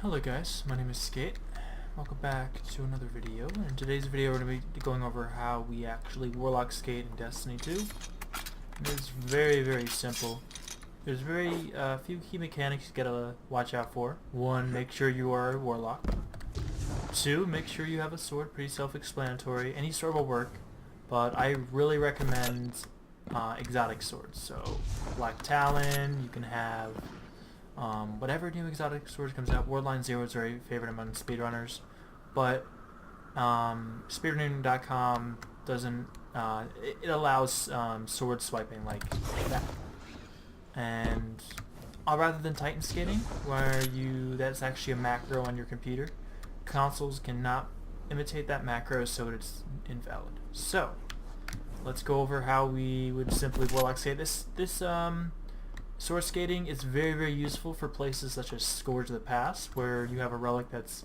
Hello guys, my name is Skate. Welcome back to another video. In today's video we're going to be going over how we actually Warlock skate in Destiny 2. And it's very simple. There's very few key mechanics you gotta watch out for. 1, make sure you are a Warlock. 2, make sure you have a sword, pretty self-explanatory. Any sword will work, but I really recommend exotic swords. So Black Talon, you can have whatever new exotic sword comes out. Wardline Zero is very favorite among speedrunners, but speedrunning.com doesn't. It allows sword swiping like that, and rather than Titan skating, where that's actually a macro on your computer, consoles cannot imitate that macro, so it's invalid. So let's go over how we would simply Warlock skate. This sword skating is very useful for places such as Scourge of the Past, where you have a relic that's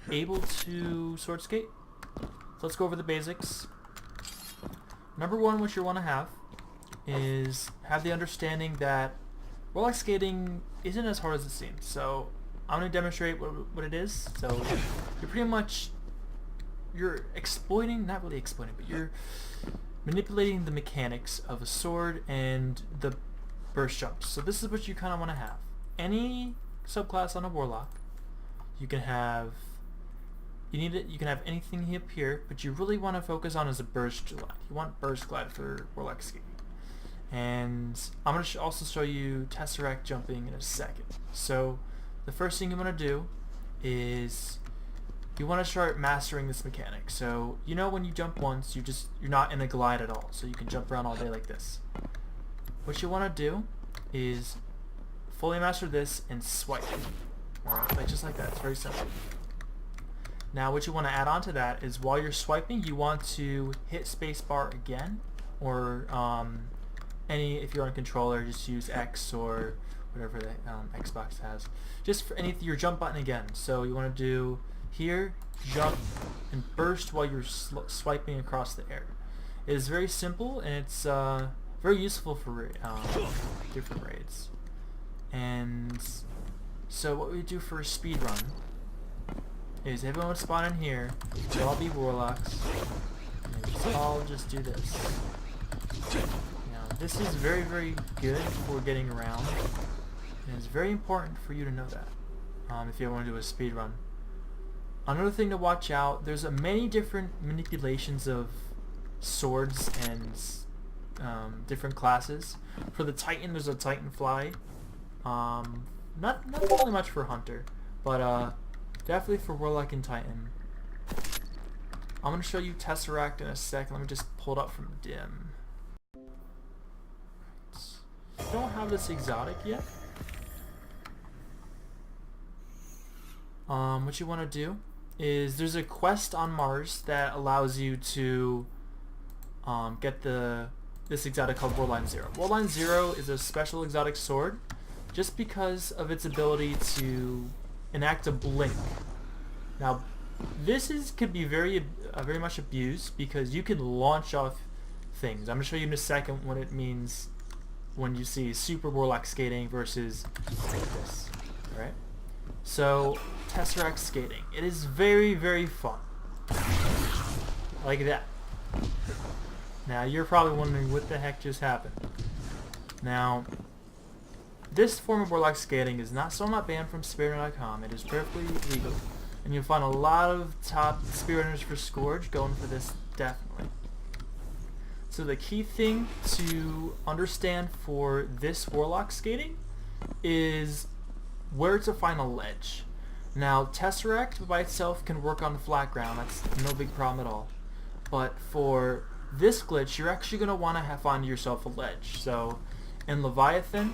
able to sword skate. So let's go over the basics. Number 1, what you want to have is the understanding that Warlock skating isn't as hard as it seems. So I'm going to demonstrate what it is. So you're exploiting, not really exploiting, but you're manipulating the mechanics of a sword and the burst jumps. So this is what you kind of want to have. Any subclass on a Warlock, you can have you can have anything up here, but you really want to focus on is a burst glide. You want burst glide for Warlock skating. And I'm going to also show you Tesseract jumping in a second. So the first thing you want to do is you want to start mastering this mechanic. So you know when you jump once, you're not in a glide at all. So you can jump around all day like this. What you want to do is fully master this and swipe. Alright, just like that. It's very simple. Now what you want to add on to that is while you're swiping, you want to hit spacebar again, or if you're on a controller, just use X or whatever the Xbox has. Just for your jump button again. So you want to do here, jump, and burst while you're swiping across the air. It is very simple, and it's very useful for different raids. And so what we do for a speed run is everyone would spawn in here, they'll all be Warlocks, and all just do this. Now this is very good for getting around, and it's very important for you to know that if you want to do a speed run. Another thing to watch out, there's many different manipulations of swords and different classes. For the Titan, there's a Titan Fly. Not really much for Hunter, but definitely for Warlock and Titan. I'm going to show you Tesseract in a second. Let me just pull it up from Dim. I don't have this exotic yet. What you want to do is there's a quest on Mars that allows you to get this exotic called Wardline Zero. Wardline Zero is a special exotic sword just because of its ability to enact a blink. Now this could be very much abused because you can launch off things. I'm going to show you in a second what it means when you see Super Warlock skating versus like this. Alright? So Tesseract skating. It is very fun. Like that. Now you're probably wondering what the heck just happened. Now this form of Warlock skating is still not banned from speedrunner.com. It is perfectly legal, and you'll find a lot of top speedrunners for Scourge going for this definitely. So the key thing to understand for this Warlock skating is where to find a ledge. Now Tesseract by itself can work on the flat ground. That's no big problem at all. But for this glitch, you're actually going to want to find yourself a ledge. So in Leviathan,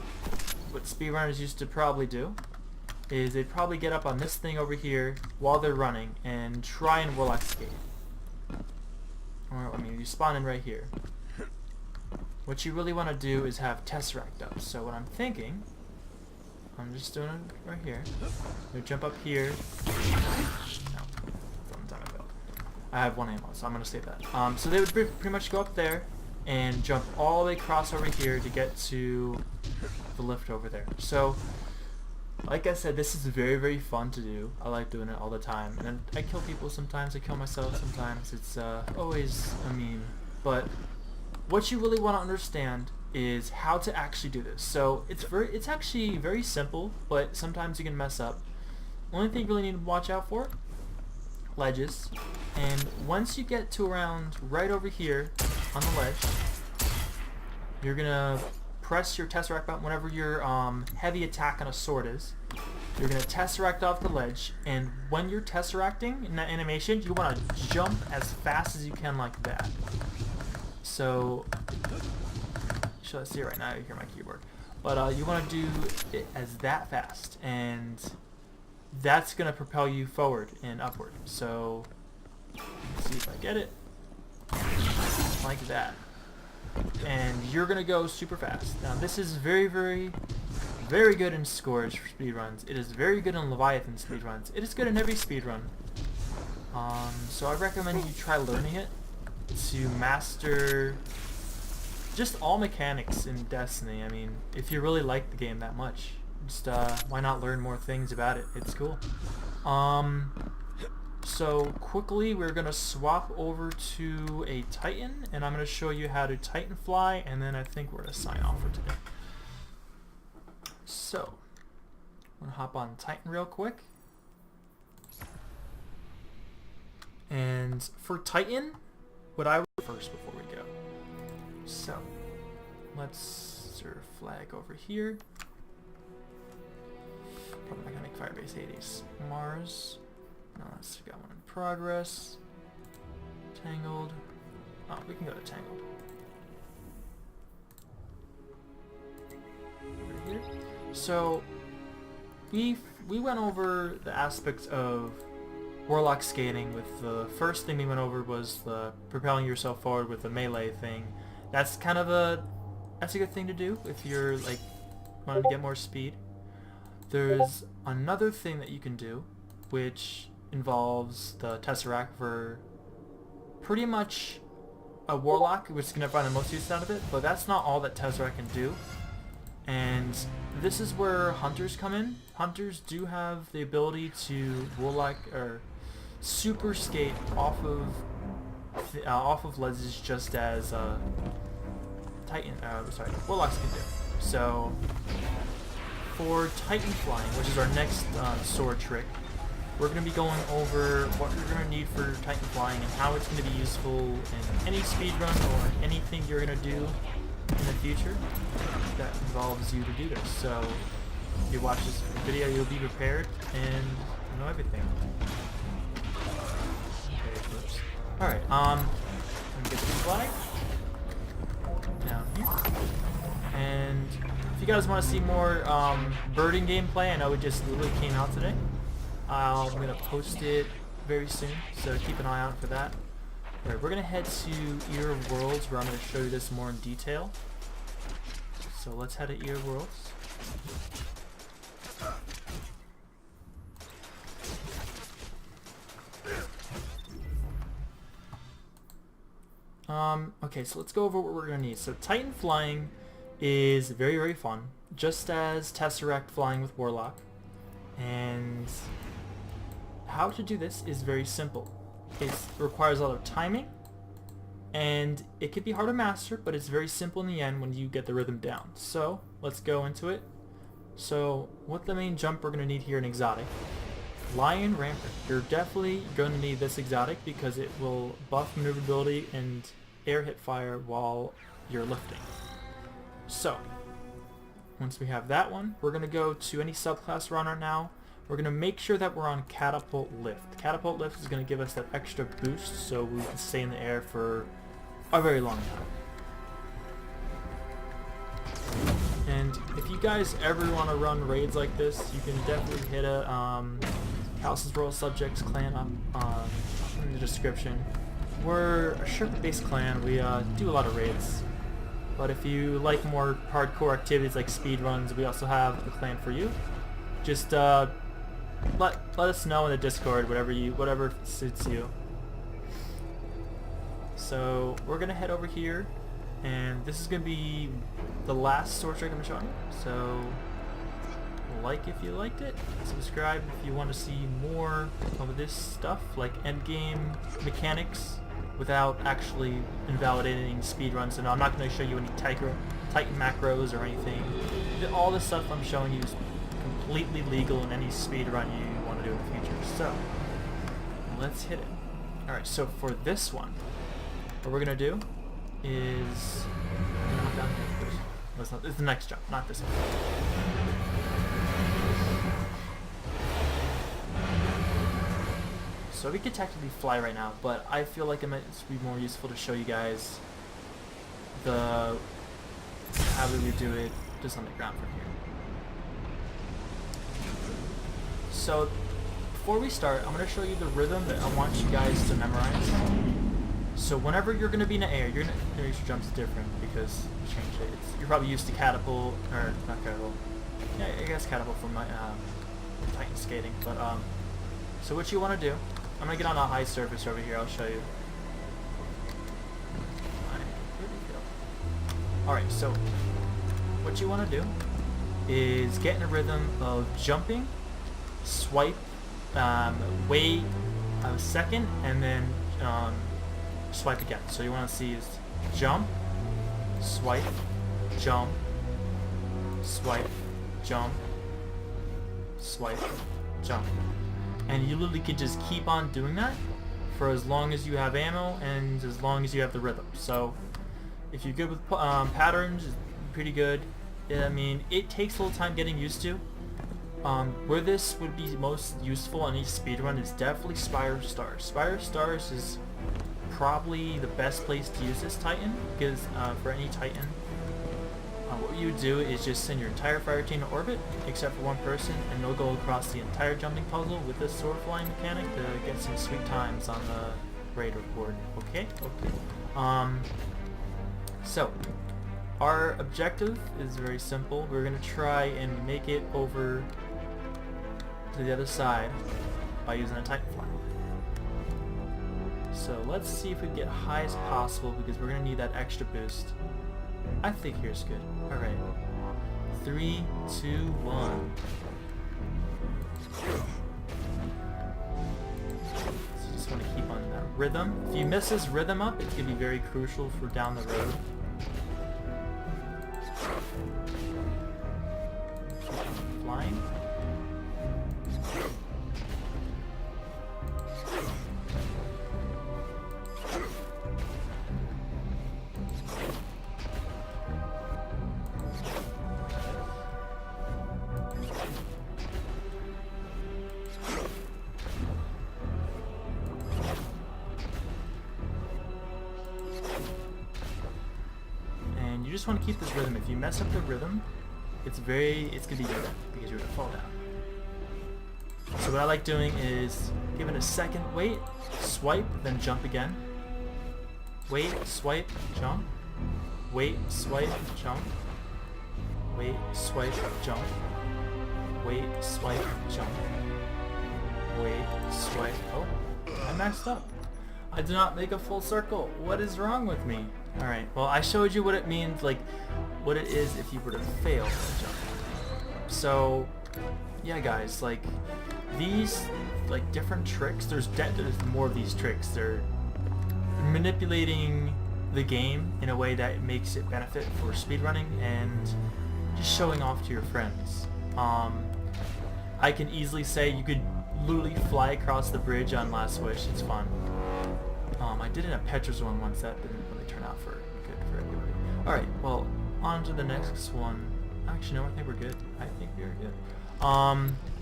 what speedrunners used to probably do is they'd probably get up on this thing over here while they're running and try and Warlock skate. Or you spawn in right here. What you really want to do is have Tesseract up. So what I'm thinking, I'm just doing it right here. I'm going to jump up here. No, some time ago. I have one ammo, so I'm going to save that. So they would pretty much go up there and jump all the way across over here to get to the lift over there. So Like I said, this is very, very fun to do. I like doing it all the time. And I kill people sometimes, I kill myself sometimes. It's always a meme. But what you really want to understand is how to actually do this. So it's actually very simple, but sometimes you can mess up. Only thing you really need to watch out for, ledges. And once you get to around right over here on the ledge, you're gonna press your Tesseract button whenever your heavy attack on a sword is. You're gonna Tesseract off the ledge, and when you're Tesseracting in that animation, you wanna jump as fast as you can like that. So, should I see it right now? You hear my keyboard. But you wanna do it as that fast, and that's gonna propel you forward and upward. So, let's see if I get it. Like that. And you're gonna go super fast. Now this is very, very, very good in Scourge for speedruns. It is very good in Leviathan speedruns. It is good in every speedrun. So I recommend you try learning it to master just all mechanics in Destiny. I mean, if you really like the game that much, just why not learn more things about it? It's cool. So quickly we're going to swap over to a Titan, and I'm going to show you how to Titan fly, and then I think we're going to sign off for today. So, I'm going to hop on Titan real quick. And for Titan, what I would first before we go. So, let's sort of flag over here. Probably not going to make Firebase Hades. Mars. No, that's got one in progress. Tangled. Oh, we can go to Tangled. Over here. So we went over the aspects of Warlock skating. With the first thing we went over was the propelling yourself forward with the melee thing. That's kind of that's a good thing to do if you're like wanting to get more speed. There's another thing that you can do, which involves the Tesseract for pretty much a Warlock, which is going to find the most use out of it, but that's not all that Tesseract can do. And this is where Hunters come in. Hunters do have the ability to Warlock or super skate off of ledges, just as Warlocks can do. So for Titan flying, which is our next sword trick, we're going to be going over what you're going to need for Titan flying and how it's going to be useful in any speedrun or anything you're going to do in the future that involves you to do this. So if you watch this video, you'll be prepared and know everything. Okay, whoops. Alright, let me get this flag down here. And if you guys want to see more birding gameplay, I know it just literally came out today. I'm going to post it very soon, so keep an eye out for that. Alright, we're going to head to Ear of Worlds, where I'm going to show you this more in detail. So let's head to Ear of Worlds. Okay, so let's go over what we're going to need. So Titan flying is very, very fun, just as Tesseract flying with Warlock. And how to do this is very simple. It requires a lot of timing, and it can be hard to master, but it's very simple in the end when you get the rhythm down. So let's go into it. So what the main jump we're going to need here in exotic, Lion Rampant. You're definitely going to need this exotic because it will buff maneuverability and air hit fire while you're lifting. So once we have that one, we're going to go to any subclass we're on right now. We're going to make sure that we're on Catapult Lift. Catapult Lift is going to give us that extra boost so we can stay in the air for a very long time. And if you guys ever want to run raids like this, you can definitely hit a Calus' Royal Subjects clan up in the description. We're a ship-based clan. We do a lot of raids. But if you like more hardcore activities like speedruns, we also have the clan for you. Just let us know in the Discord, whatever suits you. So we're gonna head over here, and this is gonna be the last sword trick I'm showing you. So like if you liked it, subscribe if you want to see more of this stuff, like endgame mechanics without actually invalidating speedruns. And I'm not going to show you any Titan macros or anything. All the stuff I'm showing you is completely legal in any speedrun you want to do in the future. So, let's hit it. Alright, so for this one, what we're going to do is... Not down here first. It's the next jump, not this one. So we could technically fly right now, but I feel like it might be more useful to show you guys how we would do it just on the ground from here. So before we start, I'm going to show you the rhythm that I want you guys to memorize. So whenever you're going to be in the air, your jumps different because you changed it. You're probably used to catapult, or not catapult. Yeah, I guess catapult from my Titan skating. But so what you want to do? I'm gonna get on a high surface over here. I'll show you. All right. So what you want to do is get in a rhythm of jumping, swipe, wait a second, and then swipe again. So you want to see is jump, swipe, jump, swipe, jump, swipe, jump. And you literally could just keep on doing that for as long as you have ammo and as long as you have the rhythm. So if you're good with patterns, it's pretty good. I mean, it takes a little time getting used to. Where this would be most useful on each speedrun is definitely Spire Stars. Spire Stars is probably the best place to use this Titan, because for any Titan, what you would do is just send your entire fire team to orbit, except for one person, and they'll go across the entire jumping puzzle with this sword flying mechanic to get some sweet times on the radar board. Okay? Okay. So, our objective is very simple. We're going to try and make it over to the other side by using a Titan fly. So let's see if we get high as possible, because we're going to need that extra boost. I think here's good. Alright. 3, 2, 1. So you just want to keep on that rhythm. If you mess this rhythm up, it's going to be very crucial for down the road. Keep on flying. You just want to keep this rhythm. If you mess up the rhythm, it's gonna be good because you're gonna fall down. So what I like doing is give it a second, wait, swipe, then jump again. Wait, swipe, jump. Wait, swipe, jump. Wait, swipe, jump. Wait, swipe, jump. Wait, swipe. Oh, I messed up. I did not make a full circle. What is wrong with me? Alright, well I showed you what it means, like what it is if you were to fail the jump. So yeah guys, like these like different tricks, there's more of these tricks. They're manipulating the game in a way that makes it benefit for speedrunning and just showing off to your friends. I can easily say you could literally fly across the bridge on Last Wish. It's fun. I did it at Petra's one once. That didn't really turn out for good for everybody. Alright, well, on to the next one. Actually, no, I think we're good. I think we're good.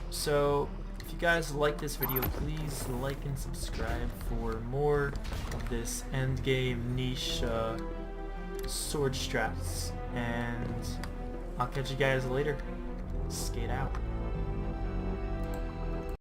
So, if you guys like this video, please like and subscribe for more of this endgame niche sword strats. And I'll catch you guys later. Skate out.